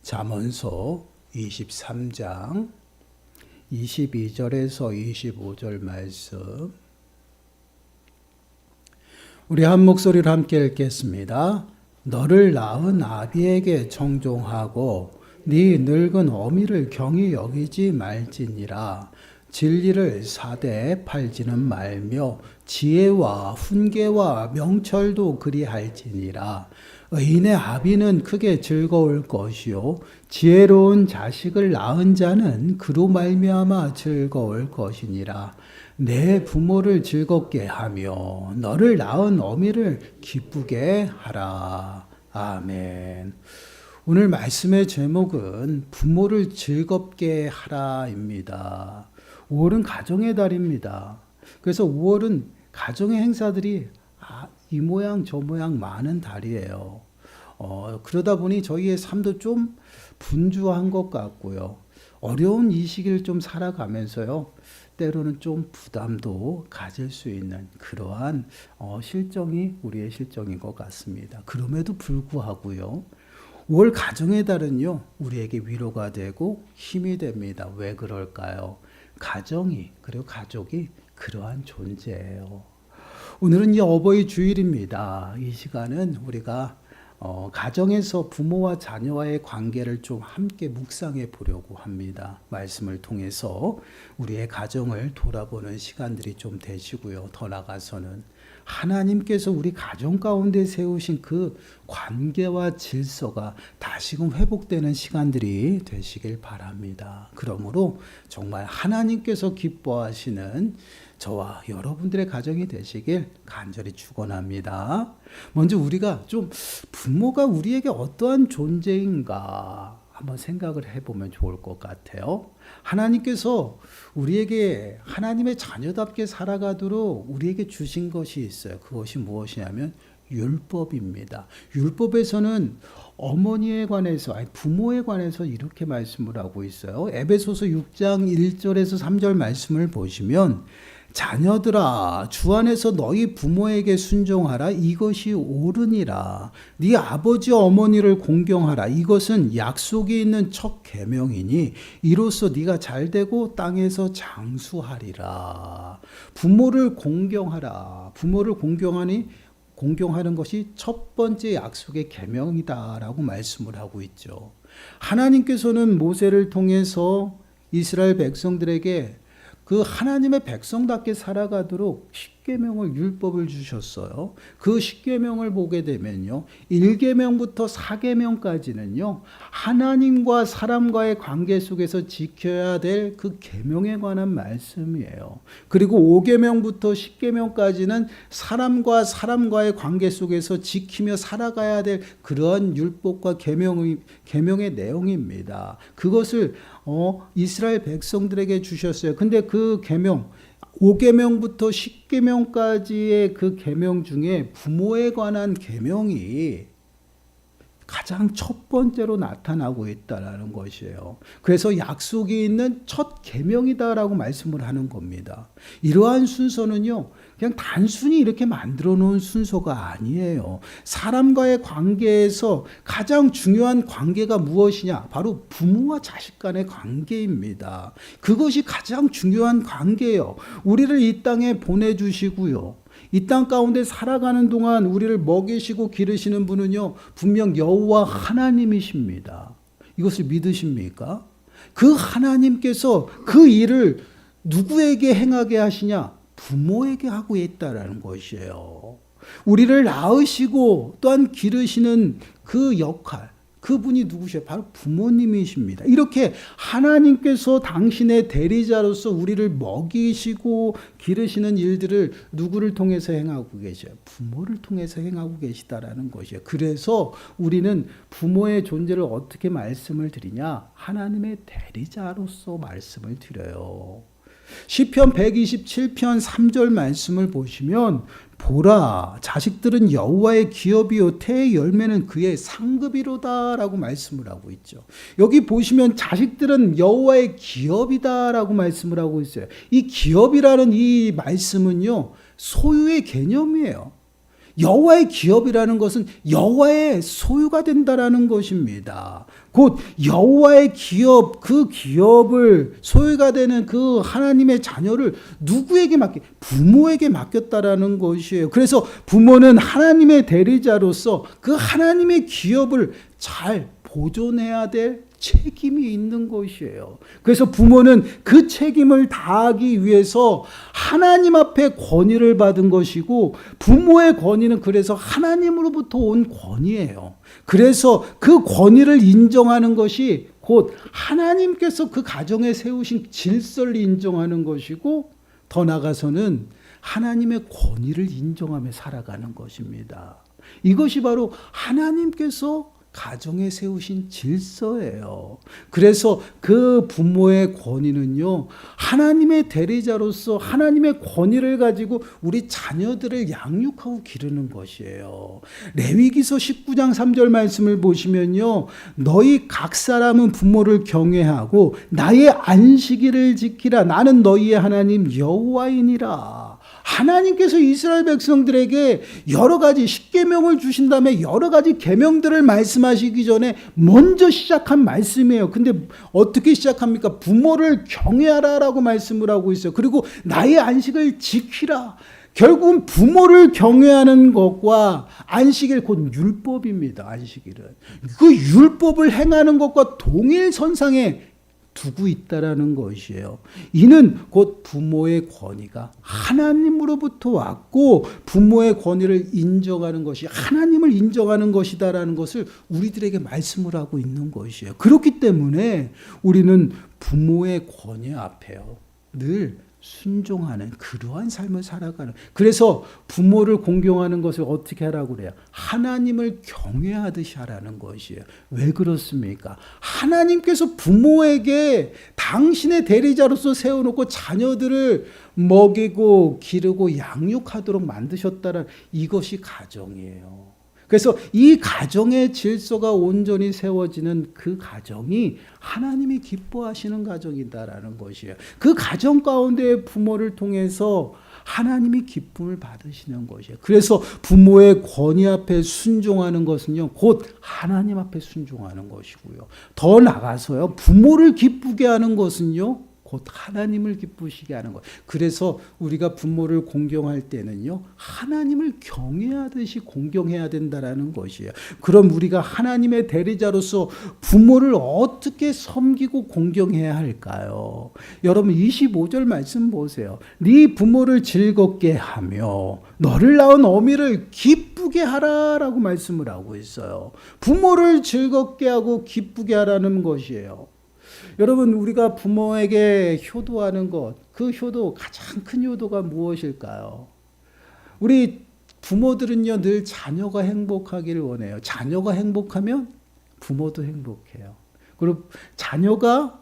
잠언서 23장 22절에서 25절 말씀, 우리 한 목소리로 함께 읽겠습니다. 너를 낳은 아비에게 청종하고 네 늙은 어미를 경히 여기지 말지니라. 진리를 사대 팔지는 말며 지혜와 훈계와 명철도 그리할지니라. 의인의 아비는 크게 즐거울 것이요 지혜로운 자식을 낳은 자는 그로 말미암아 즐거울 것이니라. 내 부모를 즐겁게 하며 너를 낳은 어미를 기쁘게 하라. 아멘. 오늘 말씀의 제목은 부모를 즐겁게 하라입니다. 5월은 가정의 달입니다. 그래서 5월은 가정의 행사들이 이 모양 저 모양 많은 달이에요. 그러다 보니 저희의 삶도 좀 분주한 것 같고요. 어려운 이 시기를 좀 살아가면서요. 때로는 좀 부담도 가질 수 있는 그러한 실정이 우리의 실정인 것 같습니다. 그럼에도 불구하고요. 5월 가정의 달은요. 우리에게 위로가 되고 힘이 됩니다. 왜 그럴까요? 가정이 그리고 가족이 그러한 존재예요. 오늘은 이 어버이 주일입니다. 이 시간은 우리가 가정에서 부모와 자녀와의 관계를 좀 함께 묵상해 보려고 합니다. 말씀을 통해서 우리의 가정을 돌아보는 시간들이 좀 되시고요. 더 나아가서는 하나님께서 우리 가정 가운데 세우신 그 관계와 질서가 다시금 회복되는 시간들이 되시길 바랍니다. 그러므로 정말 하나님께서 기뻐하시는 저와 여러분들의 가정이 되시길 간절히 축원합니다. 먼저 우리가 좀 부모가 우리에게 어떠한 존재인가 한번 생각을 해보면 좋을 것 같아요. 하나님께서 우리에게 하나님의 자녀답게 살아가도록 우리에게 주신 것이 있어요. 그것이 무엇이냐면 율법입니다. 율법에서는 어머니에 관해서, 부모에 관해서 이렇게 말씀을 하고 있어요. 에베소서 6장 1절에서 3절 말씀을 보시면 자녀들아 주 안에서 너희 부모에게 순종하라. 이것이 옳으니라. 네 아버지 어머니를 공경하라. 이것은 약속이 있는 첫 계명이니 이로써 네가 잘되고 땅에서 장수하리라. 부모를 공경하라. 부모를 공경하는 것이 첫 번째 약속의 계명이다라고 말씀을 하고 있죠. 하나님께서는 모세를 통해서 이스라엘 백성들에게 그 하나님의 백성답게 살아가도록 십계명을 율법을 주셨어요. 그 십계명을 보게 되면요. 1계명부터 4계명까지는요. 하나님과 사람과의 관계 속에서 지켜야 될 그 계명에 관한 말씀이에요. 그리고 5계명부터 10계명까지는 사람과의 관계 속에서 지키며 살아가야 될 그러한 율법과 계명의 내용입니다. 그것을 이스라엘 백성들에게 주셨어요. 근데 그 계명 5계명부터 10계명까지의 그 계명 중에 부모에 관한 계명이 가장 첫 번째로 나타나고 있다라는 것이에요. 그래서 약속이 있는 첫 계명이다라고 말씀을 하는 겁니다. 이러한 순서는요. 그냥 단순히 이렇게 만들어 놓은 순서가 아니에요. 사람과의 관계에서 가장 중요한 관계가 무엇이냐? 바로 부모와 자식 간의 관계입니다. 그것이 가장 중요한 관계예요. 우리를 이 땅에 보내주시고요. 이 땅 가운데 살아가는 동안 우리를 먹이시고 기르시는 분은요, 분명 여호와 하나님이십니다. 이것을 믿으십니까? 그 하나님께서 그 일을 누구에게 행하게 하시냐? 부모에게 하고 있다라는 것이에요. 우리를 낳으시고 또한 기르시는 그 역할, 그분이 누구셔요? 바로 부모님이십니다. 이렇게 하나님께서 당신의 대리자로서 우리를 먹이시고 기르시는 일들을 누구를 통해서 행하고 계셔요? 부모를 통해서 행하고 계시다라는 것이에요. 그래서 우리는 부모의 존재를 어떻게 말씀을 드리냐? 하나님의 대리자로서 말씀을 드려요. 시편 127편 3절 말씀을 보시면 보라 자식들은 여호와의 기업이요 태의 열매는 그의 상급이로다라고 말씀을 하고 있죠. 여기 보시면 자식들은 여호와의 기업이다라고 말씀을 하고 있어요. 이 기업이라는 이 말씀은요 소유의 개념이에요. 여호와의 기업이라는 것은 여호와의 소유가 된다라는 것입니다. 곧 여호와의 기업, 그 기업을 소유가 되는 그 하나님의 자녀를 누구에게 부모에게 맡겼다라는 것이에요. 그래서 부모는 하나님의 대리자로서 그 하나님의 기업을 잘 보존해야 될 책임이 있는 것이에요. 그래서 부모는 그 책임을 다하기 위해서 하나님 앞에 권위를 받은 것이고, 부모의 권위는 그래서 하나님으로부터 온 권위예요. 그래서 그 권위를 인정하는 것이 곧 하나님께서 그 가정에 세우신 질서를 인정하는 것이고, 더 나아가서는 하나님의 권위를 인정하며 살아가는 것입니다. 이것이 바로 하나님께서 가정에 세우신 질서예요. 그래서 그 부모의 권위는요, 하나님의 대리자로서 하나님의 권위를 가지고 우리 자녀들을 양육하고 기르는 것이에요. 레위기서 19장 3절 말씀을 보시면요, 너희 각 사람은 부모를 경외하고 나의 안식일을 지키라. 나는 너희의 하나님 여호와이니라. 하나님께서 이스라엘 백성들에게 여러 가지 십계명을 주신 다음에 여러 가지 계명들을 말씀하시기 전에 먼저 시작한 말씀이에요. 근데 어떻게 시작합니까? 부모를 경외하라라고 말씀을 하고 있어요. 그리고 나의 안식을 지키라. 결국은 부모를 경외하는 것과 안식일, 곧 율법입니다. 안식일은 그 율법을 행하는 것과 동일선상에 두고 있다라는 것이에요. 이는 곧 부모의 권위가 하나님으로부터 왔고, 부모의 권위를 인정하는 것이 하나님을 인정하는 것이다라는 것을 우리들에게 말씀을 하고 있는 것이에요. 그렇기 때문에 우리는 부모의 권위 앞에요, 늘 순종하는 그러한 삶을 살아가는. 그래서 부모를 공경하는 것을 어떻게 하라고 그래요? 하나님을 경외하듯이 하라는 것이에요. 왜 그렇습니까? 하나님께서 부모에게 당신의 대리자로서 세워놓고 자녀들을 먹이고 기르고 양육하도록 만드셨다는, 이것이 가정이에요. 그래서 이 가정의 질서가 온전히 세워지는 그 가정이 하나님이 기뻐하시는 가정이다라는 것이에요. 그 가정 가운데 부모를 통해서 하나님이 기쁨을 받으시는 것이에요. 그래서 부모의 권위 앞에 순종하는 것은요, 곧 하나님 앞에 순종하는 것이고요. 더 나가서요, 부모를 기쁘게 하는 것은요, 곧 하나님을 기쁘시게 하는 것. 그래서 우리가 부모를 공경할 때는요, 하나님을 경외하듯이 공경해야 된다라는 것이에요. 그럼 우리가 하나님의 대리자로서 부모를 어떻게 섬기고 공경해야 할까요? 여러분 25절 말씀 보세요. 네 부모를 즐겁게 하며 너를 낳은 어미를 기쁘게 하라라고 말씀을 하고 있어요. 부모를 즐겁게 하고 기쁘게 하라는 것이에요. 여러분, 우리가 부모에게 효도하는 것, 그 효도, 가장 큰 효도가 무엇일까요? 우리 부모들은요, 늘 자녀가 행복하기를 원해요. 자녀가 행복하면 부모도 행복해요. 그리고 자녀가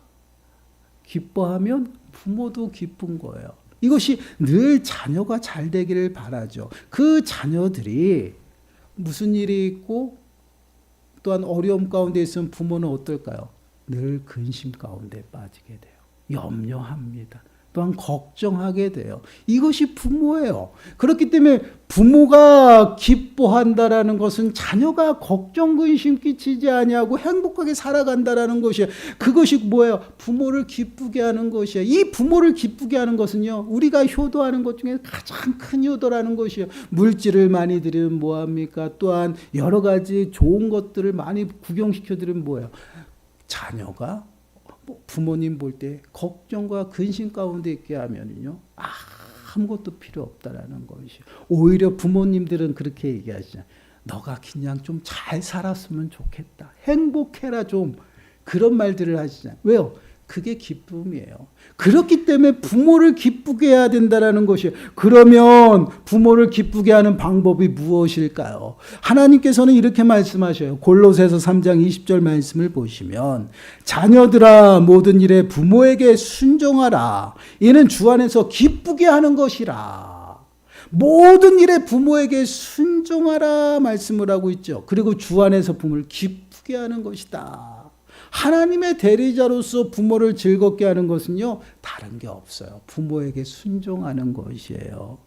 기뻐하면 부모도 기쁜 거예요. 이것이 늘 자녀가 잘 되기를 바라죠. 그 자녀들이 무슨 일이 있고 또한 어려움 가운데 있으면 부모는 어떨까요? 늘 근심 가운데 빠지게 돼요. 염려합니다. 또한 걱정하게 돼요. 이것이 부모예요. 그렇기 때문에 부모가 기뻐한다라는 것은 자녀가 걱정 근심 끼치지 아니하고 행복하게 살아간다라는 것이에요. 그것이 뭐예요? 부모를 기쁘게 하는 것이에요. 이 부모를 기쁘게 하는 것은요, 우리가 효도하는 것 중에 가장 큰 효도라는 것이에요. 물질을 많이 드리면 뭐합니까? 또한 여러 가지 좋은 것들을 많이 구경시켜 드리면 뭐예요? 자녀가 부모님 볼 때 걱정과 근심 가운데 있게 하면요, 아무것도 필요 없다라는 것이에요. 오히려 부모님들은 그렇게 얘기하시잖아요. 너가 그냥 좀 잘 살았으면 좋겠다. 행복해라 좀. 그런 말들을 하시잖아요. 왜요? 그게 기쁨이에요. 그렇기 때문에 부모를 기쁘게 해야 된다는 것이에요. 그러면 부모를 기쁘게 하는 방법이 무엇일까요? 하나님께서는 이렇게 말씀하셔요. 골로새서 3장 20절 말씀을 보시면, 자녀들아 모든 일에 부모에게 순종하라. 이는 주 안에서 기쁘게 하는 것이라. 모든 일에 부모에게 순종하라 말씀을 하고 있죠. 그리고 주 안에서 부모를 기쁘게 하는 것이다. 하나님의 대리자로서 부모를 즐겁게 하는 것은요, 다른 게 없어요. 부모에게 순종하는 것이에요.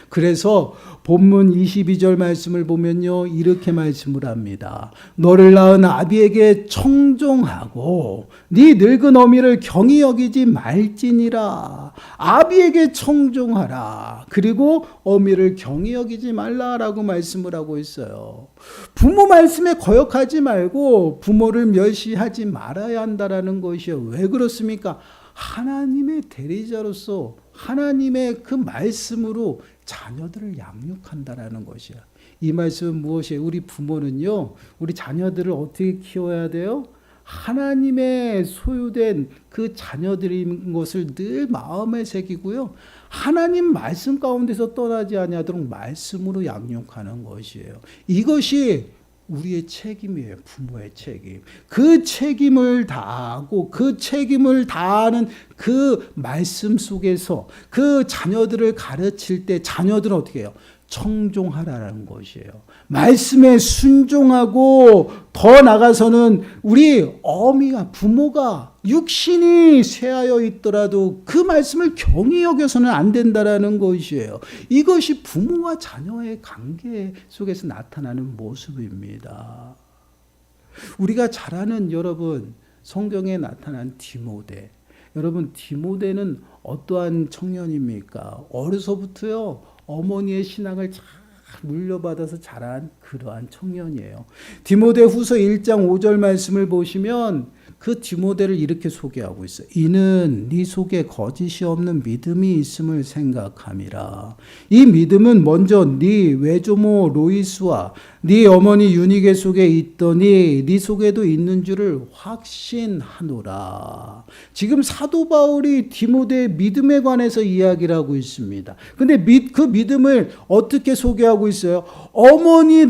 그래서 본문 22절 말씀을 보면요, 이렇게 말씀을 합니다. 너를 낳은 아비에게 청종하고 네 늙은 어미를 경히 여기지 말지니라. 아비에게 청종하라. 그리고 어미를 경히 여기지 말라라고 말씀을 하고 있어요. 부모 말씀에 거역하지 말고 부모를 멸시하지 말아야 한다라는 것이요. 왜 그렇습니까? 하나님의 대리자로서 하나님의 그 말씀으로 자녀들을 양육한다라는 것이야. 이 말씀은 무엇이에요? 우리 부모는요, 우리 자녀들을 어떻게 키워야 돼요? 하나님의 소유된 그 자녀들인 것을 늘 마음에 새기고요, 하나님 말씀 가운데서 떠나지 아니하도록 말씀으로 양육하는 것이에요. 이것이 우리의 책임이에요. 부모의 책임. 그 책임을 다하고 그 책임을 다하는 그 말씀 속에서 그 자녀들을 가르칠 때 자녀들은 어떻게 해요? 청종하라는 것이에요. 말씀에 순종하고 더 나가서는 우리 어미가 부모가 육신이 쇠하여 있더라도 그 말씀을 경히 여겨서는 안 된다라는 것이에요. 이것이 부모와 자녀의 관계 속에서 나타나는 모습입니다. 우리가 잘 아는 여러분 성경에 나타난 디모데, 여러분 디모데는 어떠한 청년입니까? 어려서부터요 어머니의 신앙을 잘 물려받아서 자란 그러한 청년이에요. 디모데 후서 1장 5절 말씀을 보시면 그 디모데를 이렇게 소개하고 있어요. 이는 네 속에 거짓이 없는 믿음이 있음을 생각함이라. 이 믿음은 먼저 네 외조모 로이스와 네 어머니 유니게 속에 있더니 네 속에도 있는 줄을 확신하노라. 지금 사도 바울이 디모데의 믿음에 관해서 이야기를 하고 있습니다. 근데 그 믿음을 어떻게 소개하고 있어요? 할머니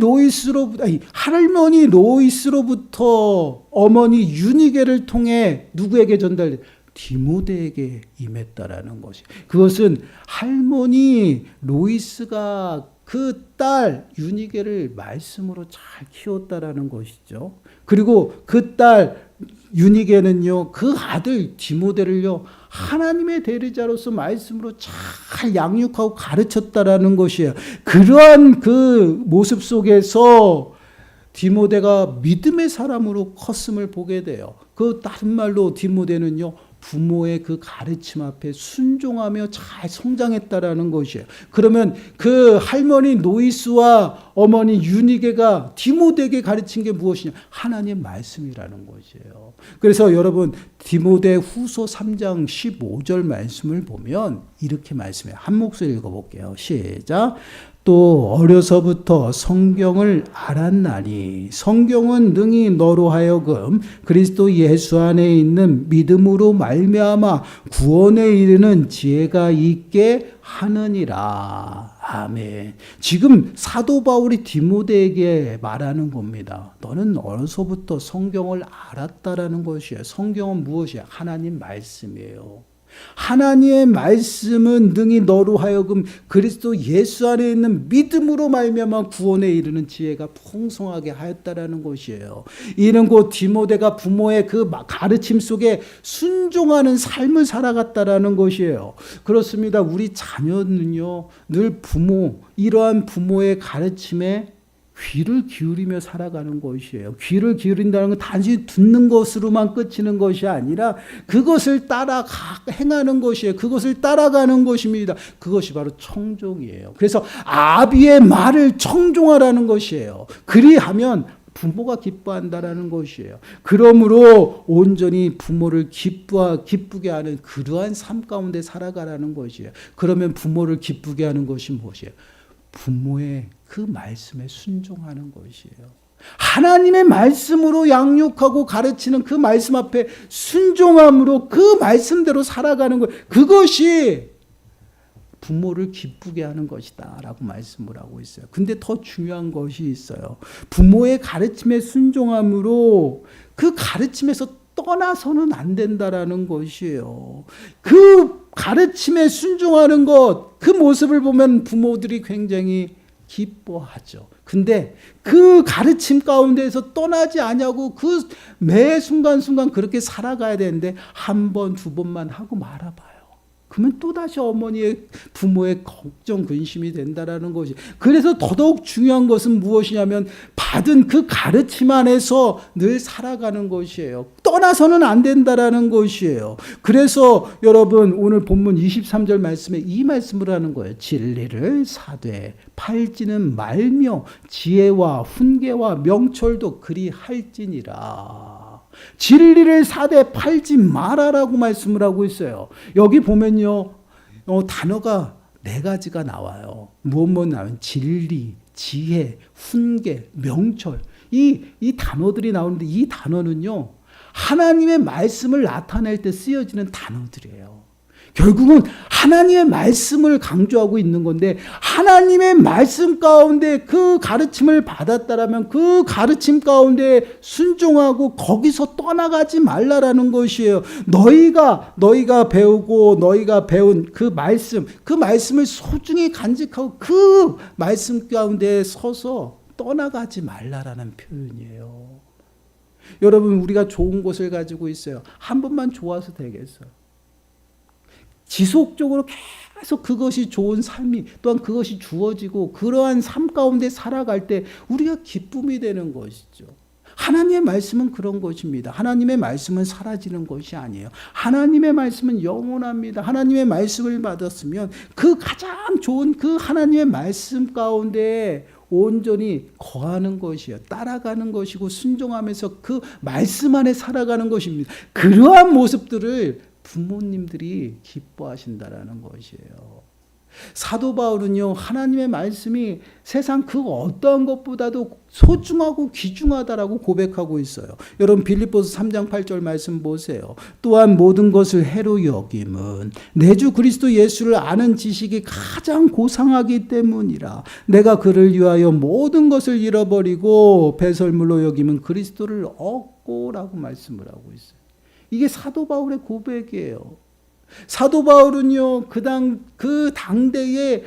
로이스로부터 어머니 유니게를 통해 누구에게 전달돼? 디모데에게 임했다라는 것이. 그것은 할머니 로이스가 그 딸 유니게를 말씀으로 잘 키웠다라는 것이죠. 그리고 그 딸 유니게는요, 그 아들 디모데를요, 하나님의 대리자로서 말씀으로 잘 양육하고 가르쳤다라는 것이에요. 그러한 그 모습 속에서 디모데가 믿음의 사람으로 컸음을 보게 돼요. 그 다른 말로 디모데는요, 부모의 그 가르침 앞에 순종하며 잘 성장했다라는 것이에요. 그러면 그 할머니 노이스와 어머니 유니게가 디모데에게 가르친 게 무엇이냐? 하나님의 말씀이라는 것이에요. 그래서 여러분 디모데 후서 3장 15절 말씀을 보면 이렇게 말씀해요. 한 목소리 읽어볼게요. 시작. 또 어려서부터 성경을 알았나니 성경은 능히 너로 하여금 그리스도 예수 안에 있는 믿음으로 말미암아 구원에 이르는 지혜가 있게 하느니라. 아멘. 지금 사도 바울이 디모데에게 말하는 겁니다. 너는 어려서부터 성경을 알았다라는 것이에요. 성경은 무엇이에요? 하나님 말씀이에요. 하나님의 말씀은 능히 너로 하여금 그리스도 예수 안에 있는 믿음으로 말미암아 구원에 이르는 지혜가 풍성하게 하였다라는 것이에요. 이는 곧 디모데가 부모의 그 가르침 속에 순종하는 삶을 살아갔다라는 것이에요. 그렇습니다. 우리 자녀는요, 늘 이러한 부모의 가르침에 귀를 기울이며 살아가는 것이에요. 귀를 기울인다는 건 단지 듣는 것으로만 그치는 것이 아니라 그것을 따라 행하는 것이에요. 그것을 따라가는 것입니다. 그것이 바로 청종이에요. 그래서 아비의 말을 청종하라는 것이에요. 그리하면 부모가 기뻐한다라는 것이에요. 그러므로 온전히 부모를 기쁘게 하는 그러한 삶 가운데 살아가라는 것이에요. 그러면 부모를 기쁘게 하는 것이 무엇이에요? 부모의 그 말씀에 순종하는 것이에요. 하나님의 말씀으로 양육하고 가르치는 그 말씀 앞에 순종함으로 그 말씀대로 살아가는 것, 그것이 부모를 기쁘게 하는 것이다 라고 말씀을 하고 있어요. 근데 더 중요한 것이 있어요. 부모의 가르침에 순종함으로 그 가르침에서 떠나서는 안 된다라는 것이에요. 그 가르침에 순종하는 것, 그 모습을 보면 부모들이 굉장히 기뻐하죠. 근데 그 가르침 가운데에서 떠나지 않냐고 그 매 순간순간 그렇게 살아가야 되는데 한 번, 두 번만 하고 말아봐요. 그러면 또다시 부모의 걱정, 근심이 된다라는 것이. 그래서 더더욱 중요한 것은 무엇이냐면 받은 그 가르침 안에서 늘 살아가는 것이에요. 떠나서는 안 된다라는 것이에요. 그래서 여러분 오늘 본문 23절 말씀에 이 말씀을 하는 거예요. 진리를 사되 팔지는 말며 지혜와 훈계와 명철도 그리 할지니라. 진리를 사되 팔지 마라라고 말씀을 하고 있어요. 여기 보면요, 단어가 4가지가 나와요. 무엇 나와요? 진리, 지혜, 훈계, 명철. 이 단어들이 나오는데 이 단어는요, 하나님의 말씀을 나타낼 때 쓰여지는 단어들이에요. 결국은 하나님의 말씀을 강조하고 있는 건데 하나님의 말씀 가운데 그 가르침을 받았다라면 그 가르침 가운데 순종하고 거기서 떠나가지 말라라는 것이에요. 너희가 배우고 너희가 배운 그 말씀을 소중히 간직하고 그 말씀 가운데 서서 떠나가지 말라라는 표현이에요. 여러분 우리가 좋은 것을 가지고 있어요. 한 번만 좋아서 되겠어요? 지속적으로 계속 그것이 좋은 삶이 또한 그것이 주어지고 그러한 삶 가운데 살아갈 때 우리가 기쁨이 되는 것이죠. 하나님의 말씀은 그런 것입니다. 하나님의 말씀은 사라지는 것이 아니에요. 하나님의 말씀은 영원합니다. 하나님의 말씀을 받았으면 그 가장 좋은 그 하나님의 말씀 가운데 온전히 거하는 것이요, 따라가는 것이고 순종하면서 그 말씀 안에 살아가는 것입니다. 그러한 모습들을 부모님들이 기뻐하신다라는 것이에요. 사도 바울은요, 하나님의 말씀이 세상 그 어떠한 것보다도 소중하고 귀중하다라고 고백하고 있어요. 여러분 빌립보서 3장 8절 말씀 보세요. 또한 모든 것을 해로 여김은 내 주 그리스도 예수를 아는 지식이 가장 고상하기 때문이라. 내가 그를 위하여 모든 것을 잃어버리고 배설물로 여김은 그리스도를 얻고라고 말씀을 하고 있어요. 이게 사도 바울의 고백이에요. 사도 바울은요, 그 당대에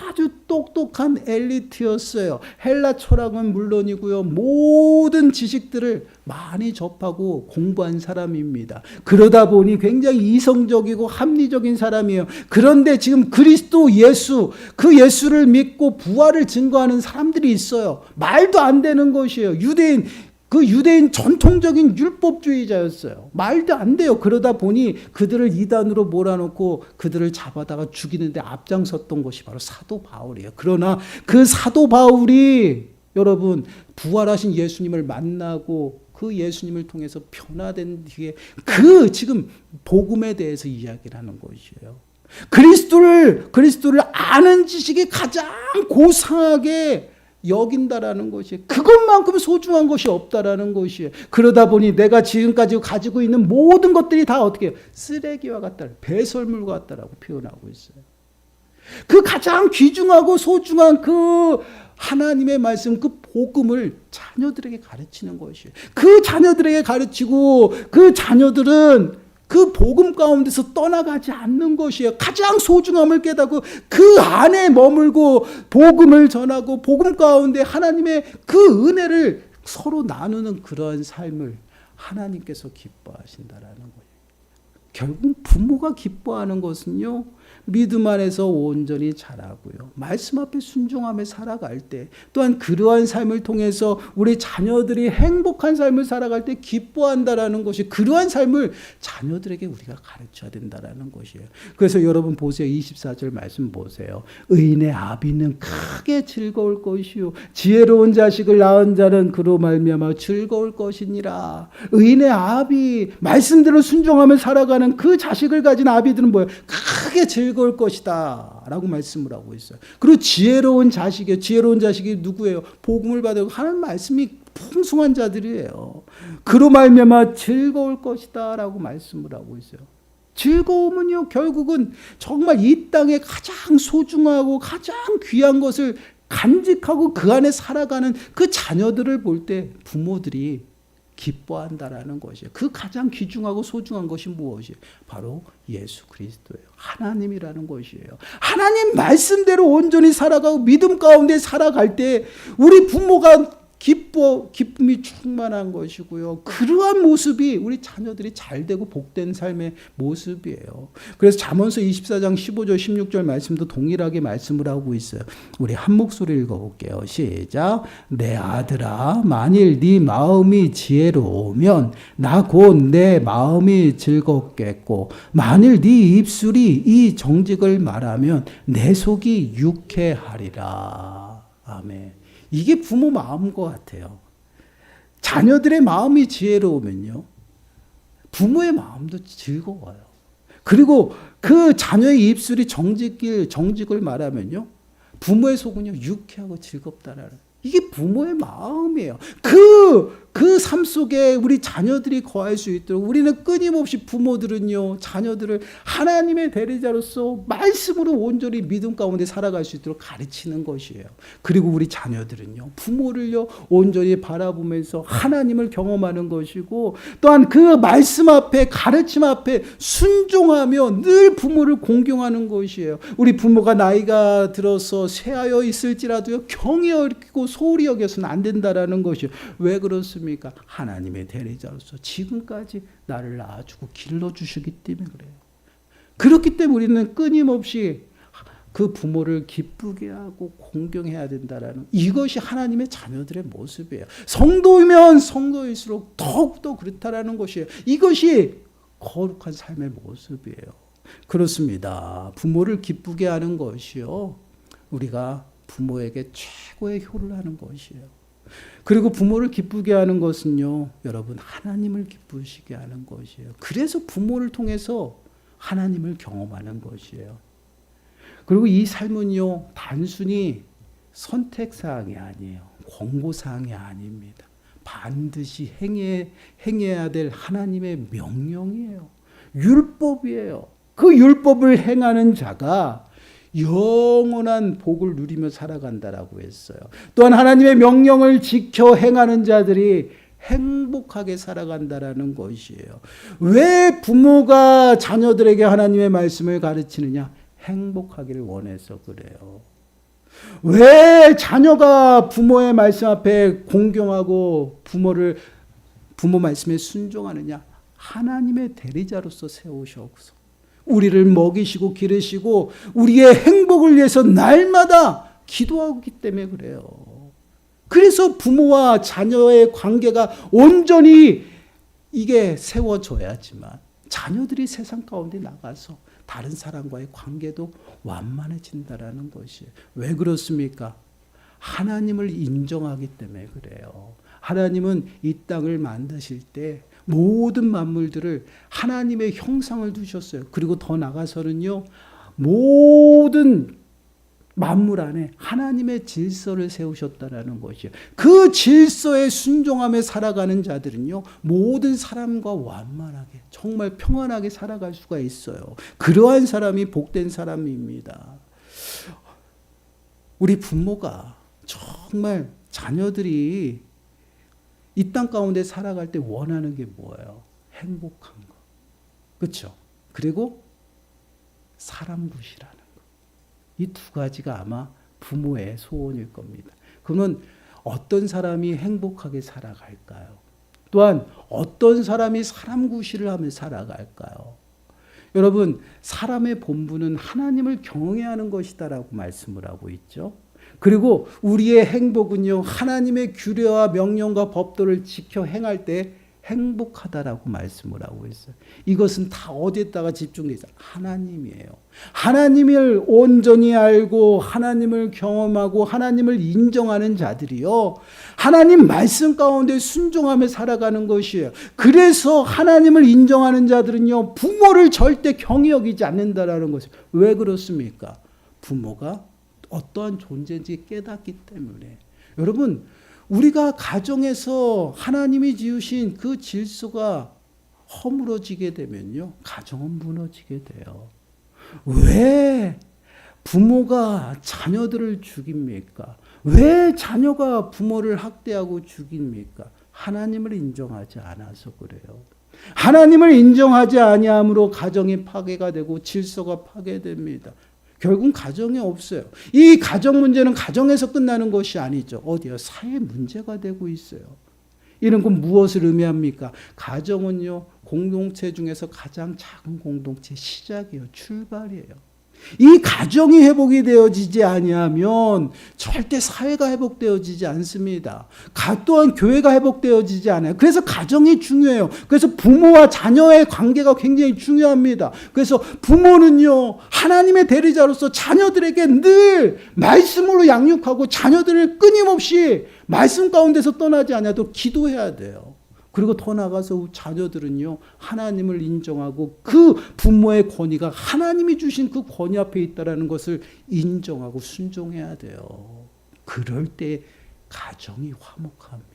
아주 똑똑한 엘리트였어요. 헬라 철학은 물론이고요, 모든 지식들을 많이 접하고 공부한 사람입니다. 그러다 보니 굉장히 이성적이고 합리적인 사람이에요. 그런데 지금 그리스도 예수, 그 예수를 믿고 부활을 증거하는 사람들이 있어요. 말도 안 되는 것이에요. 유대인 전통적인 율법주의자였어요. 말도 안 돼요. 그러다 보니 그들을 이단으로 몰아놓고 그들을 잡아다가 죽이는데 앞장섰던 것이 바로 사도 바울이에요. 그러나 그 사도 바울이 여러분 부활하신 예수님을 만나고 그 예수님을 통해서 변화된 뒤에 그 지금 복음에 대해서 이야기를 하는 것이에요. 그리스도를 아는 지식이 가장 고상하게 여긴다라는 것이, 그것만큼 소중한 것이 없다라는 것이에요. 그러다 보니 내가 지금까지 가지고 있는 모든 것들이 다 어떻게 해요? 쓰레기와 같다, 배설물과 같다라고 표현하고 있어요. 그 가장 귀중하고 소중한 그 하나님의 말씀, 그 복음을 자녀들에게 가르치는 것이에요. 그 자녀들에게 가르치고 그 자녀들은 그 복음 가운데서 떠나가지 않는 것이에요. 가장 소중함을 깨닫고 그 안에 머물고 복음을 전하고 복음 가운데 하나님의 그 은혜를 서로 나누는 그러한 삶을 하나님께서 기뻐하신다라는 거예요. 결국 부모가 기뻐하는 것은요, 믿음 안에서 온전히 자라고요, 말씀 앞에 순종하며 살아갈 때, 또한 그러한 삶을 통해서 우리 자녀들이 행복한 삶을 살아갈 때 기뻐한다라는 것이, 그러한 삶을 자녀들에게 우리가 가르쳐야 된다라는 것이에요. 그래서 여러분 보세요. 24절 말씀 보세요. 의인의 아비는 크게 즐거울 것이요 지혜로운 자식을 낳은 자는 그로 말미암아 즐거울 것이니라. 의인의 아비, 말씀대로 순종하며 살아가는 그 자식을 가진 아비들은 뭐예요? 크게 즐거울 것이다 라고 말씀을 하고 있어요. 그리고 지혜로운 자식이 누구예요? 복음을 받고 하나님 말씀이 풍성한 자들이에요. 그로 말미암아 즐거울 것이다 라고 말씀을 하고 있어요. 즐거움은요, 결국은 정말 이 땅에 가장 소중하고 가장 귀한 것을 간직하고 그 안에 살아가는 그 자녀들을 볼 때 부모들이 기뻐한다라는 것이에요. 그 가장 귀중하고 소중한 것이 무엇이에요? 바로 예수 그리스도예요. 하나님이라는 것이에요. 하나님 말씀대로 온전히 살아가고 믿음 가운데 살아갈 때 우리 부모가 기쁨이 충만한 것이고요. 그러한 모습이 우리 자녀들이 잘되고 복된 삶의 모습이에요. 그래서 잠언서 24장 15절 16절 말씀도 동일하게 말씀을 하고 있어요. 우리 한 목소리 읽어볼게요. 시작. 내 아들아, 만일 네 마음이 지혜로우면 나 곧 내 마음이 즐겁겠고, 만일 네 입술이 이 정직을 말하면 내 속이 유쾌하리라. 아멘. 이게 부모 마음인 것 같아요. 자녀들의 마음이 지혜로우면요, 부모의 마음도 즐거워요. 그리고 그 자녀의 입술이 정직을 말하면요, 부모의 속은요 유쾌하고 즐겁다라는, 이게 부모의 마음이에요. 그 삶 속에 우리 자녀들이 거할 수 있도록 우리는 끊임없이 부모들은요, 자녀들을 하나님의 대리자로서 말씀으로 온전히 믿음 가운데 살아갈 수 있도록 가르치는 것이에요. 그리고 우리 자녀들은요, 부모를요 온전히 바라보면서 하나님을 경험하는 것이고, 또한 그 말씀 앞에, 가르침 앞에 순종하며 늘 부모를 공경하는 것이에요. 우리 부모가 나이가 들어서 쇠하여 있을지라도요, 경히 여기고 소홀히 여겨서는 안 된다라는 것이에요. 왜 그렇습니까? 하나님의 대리자로서 지금까지 나를 낳아주고 길러주시기 때문에 그래요. 그렇기 때문에 우리는 끊임없이 그 부모를 기쁘게 하고 공경해야 된다라는, 이것이 하나님의 자녀들의 모습이에요. 성도면 성도일수록 더욱더 그렇다라는 것이에요. 이것이 거룩한 삶의 모습이에요. 그렇습니다. 부모를 기쁘게 하는 것이요, 우리가 부모에게 최고의 효를 하는 것이에요. 그리고 부모를 기쁘게 하는 것은요, 여러분, 하나님을 기쁘시게 하는 것이에요. 그래서 부모를 통해서 하나님을 경험하는 것이에요. 그리고 이 삶은요, 단순히 선택사항이 아니에요. 권고사항이 아닙니다. 반드시 행해야 될 하나님의 명령이에요. 율법이에요. 그 율법을 행하는 자가 영원한 복을 누리며 살아간다라고 했어요. 또한 하나님의 명령을 지켜 행하는 자들이 행복하게 살아간다라는 것이에요. 왜 부모가 자녀들에게 하나님의 말씀을 가르치느냐? 행복하기를 원해서 그래요. 왜 자녀가 부모의 말씀 앞에 공경하고 부모 말씀에 순종하느냐? 하나님의 대리자로서 세우셔서 우리를 먹이시고 기르시고 우리의 행복을 위해서 날마다 기도하기 때문에 그래요. 그래서 부모와 자녀의 관계가 온전히 이게 세워져야지만 자녀들이 세상 가운데 나가서 다른 사람과의 관계도 완만해진다라는 것이에요. 왜 그렇습니까? 하나님을 인정하기 때문에 그래요. 하나님은 이 땅을 만드실 때 모든 만물들을 하나님의 형상을 두셨어요. 그리고 더 나가서는요, 모든 만물 안에 하나님의 질서를 세우셨다라는 것이에요. 그 질서에 순종하며 살아가는 자들은요, 모든 사람과 완만하게, 정말 평안하게 살아갈 수가 있어요. 그러한 사람이 복된 사람입니다. 우리 부모가 정말 자녀들이 이 땅 가운데 살아갈 때 원하는 게 뭐예요? 행복한 거. 그렇죠? 그리고 사람 굿이라는 거. 이 두 가지가 아마 부모의 소원일 겁니다. 그러면 어떤 사람이 행복하게 살아갈까요? 또한 어떤 사람이 사람 굿이를 하며 살아갈까요? 여러분, 사람의 본분은 하나님을 경외하는 것이다라고 말씀을 하고 있죠. 그리고 우리의 행복은요, 하나님의 규례와 명령과 법도를 지켜 행할 때 행복하다라고 말씀을 하고 있어요. 이것은 다 어디에다가 집중되어 있어요? 하나님이에요. 하나님을 온전히 알고 하나님을 경험하고 하나님을 인정하는 자들이요, 하나님 말씀 가운데 순종하며 살아가는 것이에요. 그래서 하나님을 인정하는 자들은요, 부모를 절대 경히 여기지 않는다라는 것이에요. 왜 그렇습니까? 부모가 어떠한 존재인지 깨닫기 때문에. 여러분, 우리가 가정에서 하나님이 지으신 그 질서가 허물어지게 되면요, 가정은 무너지게 돼요. 왜 부모가 자녀들을 죽입니까? 왜 자녀가 부모를 학대하고 죽입니까? 하나님을 인정하지 않아서 그래요. 하나님을 인정하지 아니함으로 가정이 파괴가 되고 질서가 파괴됩니다. 결국은 가정에 없어요. 이 가정 문제는 가정에서 끝나는 것이 아니죠. 어디요? 사회 문제가 되고 있어요. 이런 건 무엇을 의미합니까? 가정은요, 공동체 중에서 가장 작은 공동체 시작이에요. 출발이에요. 이 가정이 회복이 되어지지 아니하면 절대 사회가 회복되어지지 않습니다. 또한 교회가 회복되어지지 않아요. 그래서 가정이 중요해요. 그래서 부모와 자녀의 관계가 굉장히 중요합니다. 그래서 부모는요, 하나님의 대리자로서 자녀들에게 늘 말씀으로 양육하고 자녀들을 끊임없이 말씀 가운데서 떠나지 않아도 기도해야 돼요. 그리고 더 나가서 자녀들은요, 하나님을 인정하고 그 부모의 권위가 하나님이 주신 그 권위 앞에 있다는 것을 인정하고 순종해야 돼요. 그럴 때 가정이 화목합니다.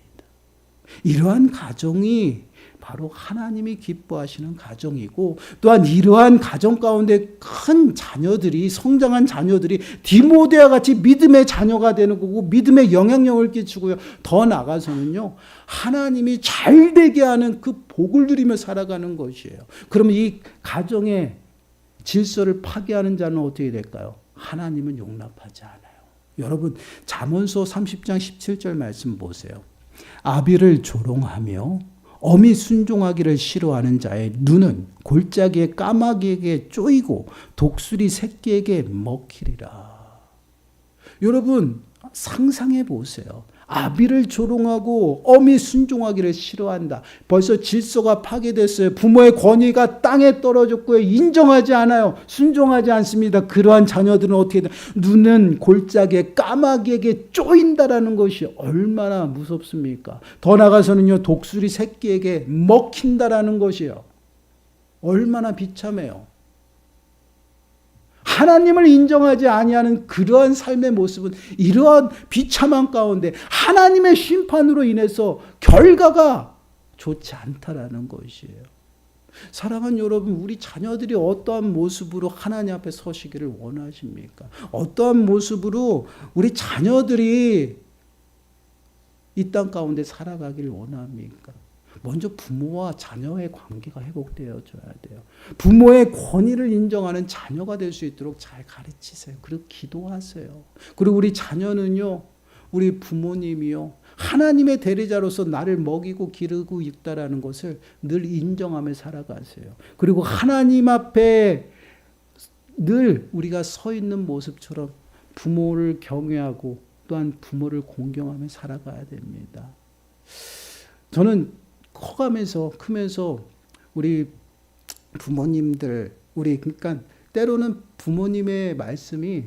이러한 가정이 바로 하나님이 기뻐하시는 가정이고, 또한 이러한 가정 가운데 큰 자녀들이, 성장한 자녀들이 디모데와 같이 믿음의 자녀가 되는 거고, 믿음의 영향력을 끼치고요. 더 나아가서는요, 하나님이 잘 되게 하는 그 복을 누리며 살아가는 것이에요. 그러면 이 가정의 질서를 파괴하는 자는 어떻게 될까요? 하나님은 용납하지 않아요. 여러분, 잠언서 30장 17절 말씀 보세요. 아비를 조롱하며 어미 순종하기를 싫어하는 자의 눈은 골짜기의 까마귀에게 쪼이고 독수리 새끼에게 먹히리라. 여러분, 상상해 보세요. 아비를 조롱하고 어미 순종하기를 싫어한다. 벌써 질서가 파괴됐어요. 부모의 권위가 땅에 떨어졌고요. 인정하지 않아요. 순종하지 않습니다. 그러한 자녀들은 어떻게 돼? 눈은 골짜기에 까마귀에게 쪼인다라는 것이 얼마나 무섭습니까? 더 나가서는요, 독수리 새끼에게 먹힌다라는 것이요. 얼마나 비참해요. 하나님을 인정하지 아니하는 그러한 삶의 모습은 이러한 비참한 가운데 하나님의 심판으로 인해서 결과가 좋지 않다라는 것이에요. 사랑하는 여러분, 우리 자녀들이 어떠한 모습으로 하나님 앞에 서시기를 원하십니까? 어떠한 모습으로 우리 자녀들이 이 땅 가운데 살아가기를 원합니까? 먼저 부모와 자녀의 관계가 회복되어져야 돼요. 부모의 권위를 인정하는 자녀가 될 수 있도록 잘 가르치세요. 그리고 기도하세요. 그리고 우리 자녀는요, 우리 부모님이요, 하나님의 대리자로서 나를 먹이고 기르고 있다라는 것을 늘 인정하며 살아가세요. 그리고 하나님 앞에 늘 우리가 서 있는 모습처럼 부모를 경외하고 또한 부모를 공경하며 살아가야 됩니다. 저는 크면서 우리 부모님들, 그러니까 때로는 부모님의 말씀이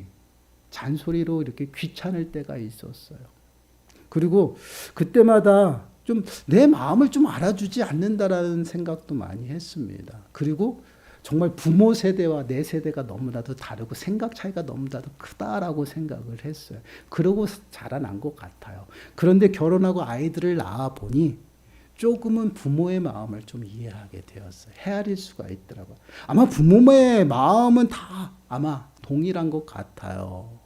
잔소리로 이렇게 귀찮을 때가 있었어요. 그리고 그때마다 좀 내 마음을 좀 알아주지 않는다라는 생각도 많이 했습니다. 그리고 정말 부모 세대와 내 세대가 너무나도 다르고 생각 차이가 너무나도 크다라고 생각을 했어요. 그러고 자라난 것 같아요. 그런데 결혼하고 아이들을 낳아 보니 조금은 부모의 마음을 좀 이해하게 되었어요. 헤아릴 수가 있더라고요. 아마 부모의 마음은 다 아마 동일한 것 같아요.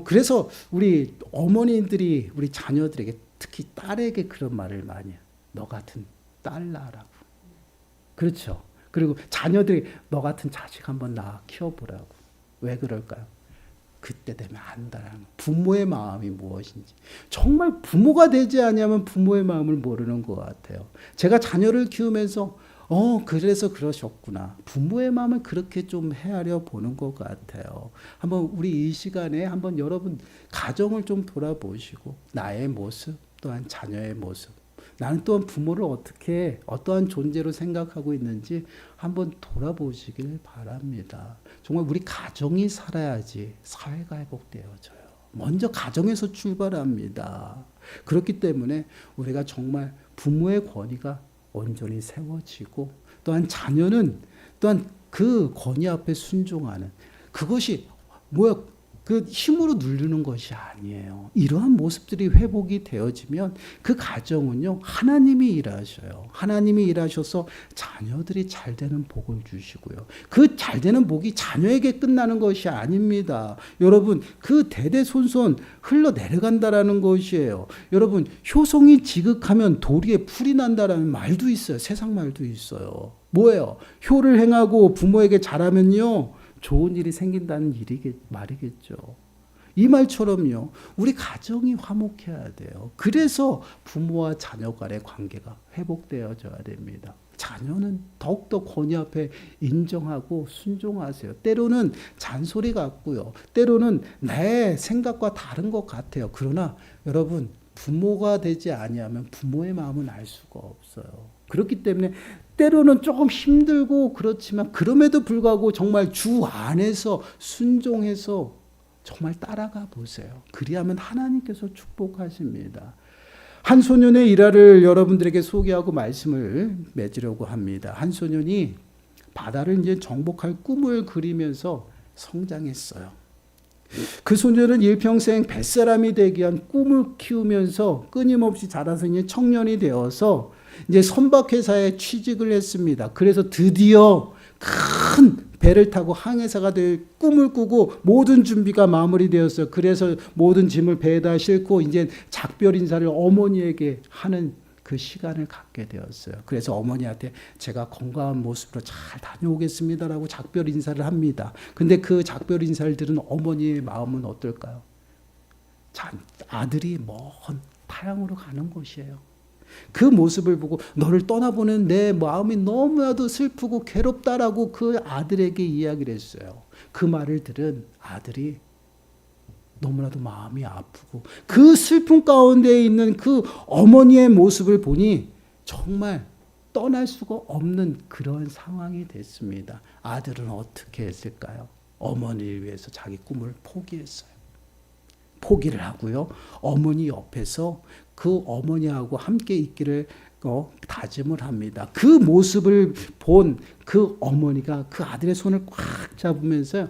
그래서 우리 어머니들이 우리 자녀들에게, 특히 딸에게 그런 말을 많이 해요. 너 같은 딸 낳으라고. 그렇죠. 그리고 자녀들이 너 같은 자식 한번 낳아 키워보라고. 왜 그럴까요? 그때 되면 안다라는 부모의 마음이 무엇인지. 정말 부모가 되지 않으면 부모의 마음을 모르는 것 같아요. 제가 자녀를 키우면서 그래서 그러셨구나. 부모의 마음을 그렇게 좀 헤아려 보는 것 같아요. 한번 우리 이 시간에 한번 여러분 가정을 좀 돌아보시고 나의 모습 또한 자녀의 모습, 나는 또한 부모를 어떠한 존재로 생각하고 있는지 한번 돌아보시길 바랍니다. 정말 우리 가정이 살아야지 사회가 회복되어져요. 먼저 가정에서 출발합니다. 그렇기 때문에 우리가 정말 부모의 권위가 온전히 세워지고, 또한 자녀는 또한 그 권위 앞에 순종하는, 그것이 그 힘으로 누르는 것이 아니에요. 이러한 모습들이 회복이 되어지면 그 가정은요, 하나님이 일하셔요. 하나님이 일하셔서 자녀들이 잘 되는 복을 주시고요. 그 잘 되는 복이 자녀에게 끝나는 것이 아닙니다. 여러분, 그 대대손손 흘러내려간다라는 것이에요. 여러분, 효성이 지극하면 도리에 풀이 난다라는 말도 있어요. 세상 말도 있어요. 뭐예요? 효를 행하고 부모에게 잘하면요, 좋은 일이 생긴다는 말이겠죠. 이 말처럼요. 우리 가정이 화목해야 돼요. 그래서 부모와 자녀 간의 관계가 회복되어져야 됩니다. 자녀는 더욱더 권위 앞에 인정하고 순종하세요. 때로는 잔소리 같고요. 때로는 내 생각과 다른 것 같아요. 그러나 여러분, 부모가 되지 아니하면 부모의 마음은 알 수가 없어요. 그렇기 때문에 때로는 조금 힘들고 그렇지만 그럼에도 불구하고 정말 주 안에서 순종해서 정말 따라가 보세요. 그리하면 하나님께서 축복하십니다. 한 소년의 일화를 여러분들에게 소개하고 말씀을 맺으려고 합니다. 한 소년이 바다를 이제 정복할 꿈을 그리면서 성장했어요. 그 소년은 일평생 뱃사람이 되기 위한 꿈을 키우면서 끊임없이 자라서 이제 청년이 되어서 이제 선박회사에 취직을 했습니다. 그래서 드디어 큰 배를 타고 항해사가 될 꿈을 꾸고 모든 준비가 마무리되었어요. 그래서 모든 짐을 배에다 싣고 이제 작별 인사를 어머니에게 하는 그 시간을 갖게 되었어요. 그래서 어머니한테 제가 건강한 모습으로 잘 다녀오겠습니다라고 작별 인사를 합니다. 근데 그 작별 인사를 들은 어머니의 마음은 어떨까요? 아들이 먼 타향으로 가는 것이에요. 그 모습을 보고 너를 떠나보는 내 마음이 너무나도 슬프고 괴롭다라고 그 아들에게 이야기를 했어요. 그 말을 들은 아들이 너무나도 마음이 아프고 그 슬픔 가운데 있는 그 어머니의 모습을 보니 정말 떠날 수가 없는 그런 상황이 됐습니다. 아들은 어떻게 했을까요? 어머니를 위해서 자기 꿈을 포기했어요. 포기를 하고요. 어머니 옆에서 그 어머니하고 함께 있기를 다짐을 합니다. 그 모습을 본 그 어머니가 그 아들의 손을 꽉 잡으면서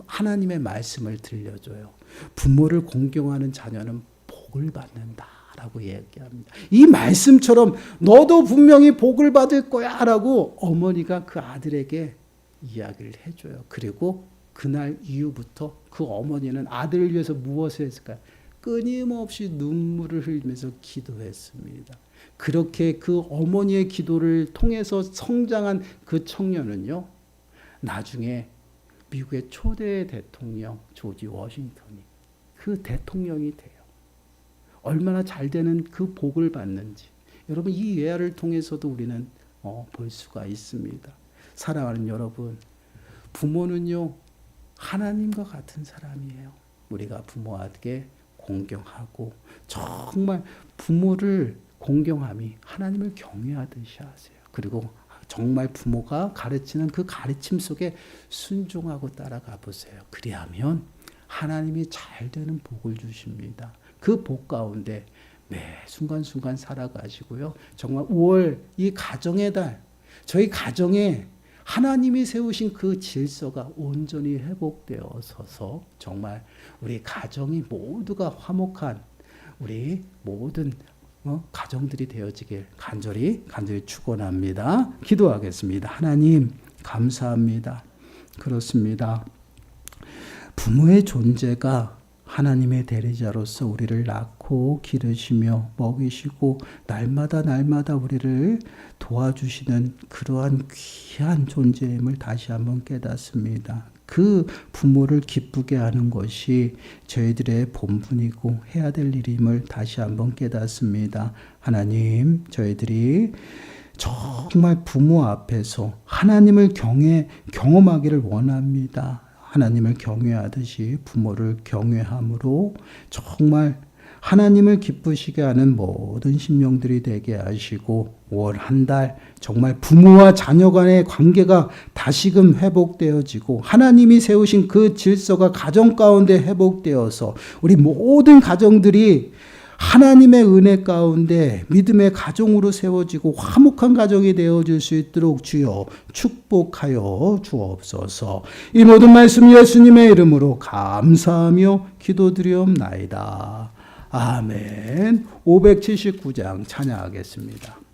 하나님의 말씀을 들려줘요. 부모를 공경하는 자녀는 복을 받는다라고 얘기합니다. 이 말씀처럼 너도 분명히 복을 받을 거야 라고 어머니가 그 아들에게 이야기를 해줘요. 그리고 그날 이후부터 그 어머니는 아들을 위해서 무엇을 했을까요? 끊임없이 눈물을 흘리면서 기도했습니다. 그렇게 그 어머니의 기도를 통해서 성장한 그 청년은요, 나중에 미국의 초대 대통령 조지 워싱턴이 그 대통령이 돼요. 얼마나 잘 되는 그 복을 받는지 여러분 이 예화를 통해서도 우리는 볼 수가 있습니다. 사랑하는 여러분, 부모는요 하나님과 같은 사람이에요. 우리가 부모에게 공경하고 정말 부모를 공경함이 하나님을 경외하듯이 하세요. 그리고 정말 부모가 가르치는 그 가르침 속에 순종하고 따라가 보세요. 그리하면 하나님이 잘 되는 복을 주십니다. 그 복 가운데 매 순간순간 살아가시고요. 정말 5월 이 가정의 달, 저희 가정에 하나님이 세우신 그 질서가 온전히 회복되어서서 정말 우리 가정이 모두가 화목한 우리 모든 가정들이 되어지길 간절히 축원합니다. 기도하겠습니다. 하나님 감사합니다. 그렇습니다. 부모의 존재가 하나님의 대리자로서 우리를 낳고 기르시며 먹이시고 날마다 우리를 도와주시는 그러한 귀한 존재임을 다시 한번 깨닫습니다. 그 부모를 기쁘게 하는 것이 저희들의 본분이고 해야 될 일임을 다시 한번 깨닫습니다. 하나님, 저희들이 정말 부모 앞에서 하나님을 경험하기를 원합니다. 하나님을 경외하듯이 부모를 경외함으로 정말 하나님을 기쁘시게 하는 모든 심령들이 되게 하시고 5월 한 달 정말 부모와 자녀 간의 관계가 다시금 회복되어지고 하나님이 세우신 그 질서가 가정 가운데 회복되어서 우리 모든 가정들이 하나님의 은혜 가운데 믿음의 가정으로 세워지고 화목한 가정이 되어질 수 있도록 주여 축복하여 주옵소서. 이 모든 말씀 예수님의 이름으로 감사하며 기도드리옵나이다. 아멘. 579장 찬양하겠습니다.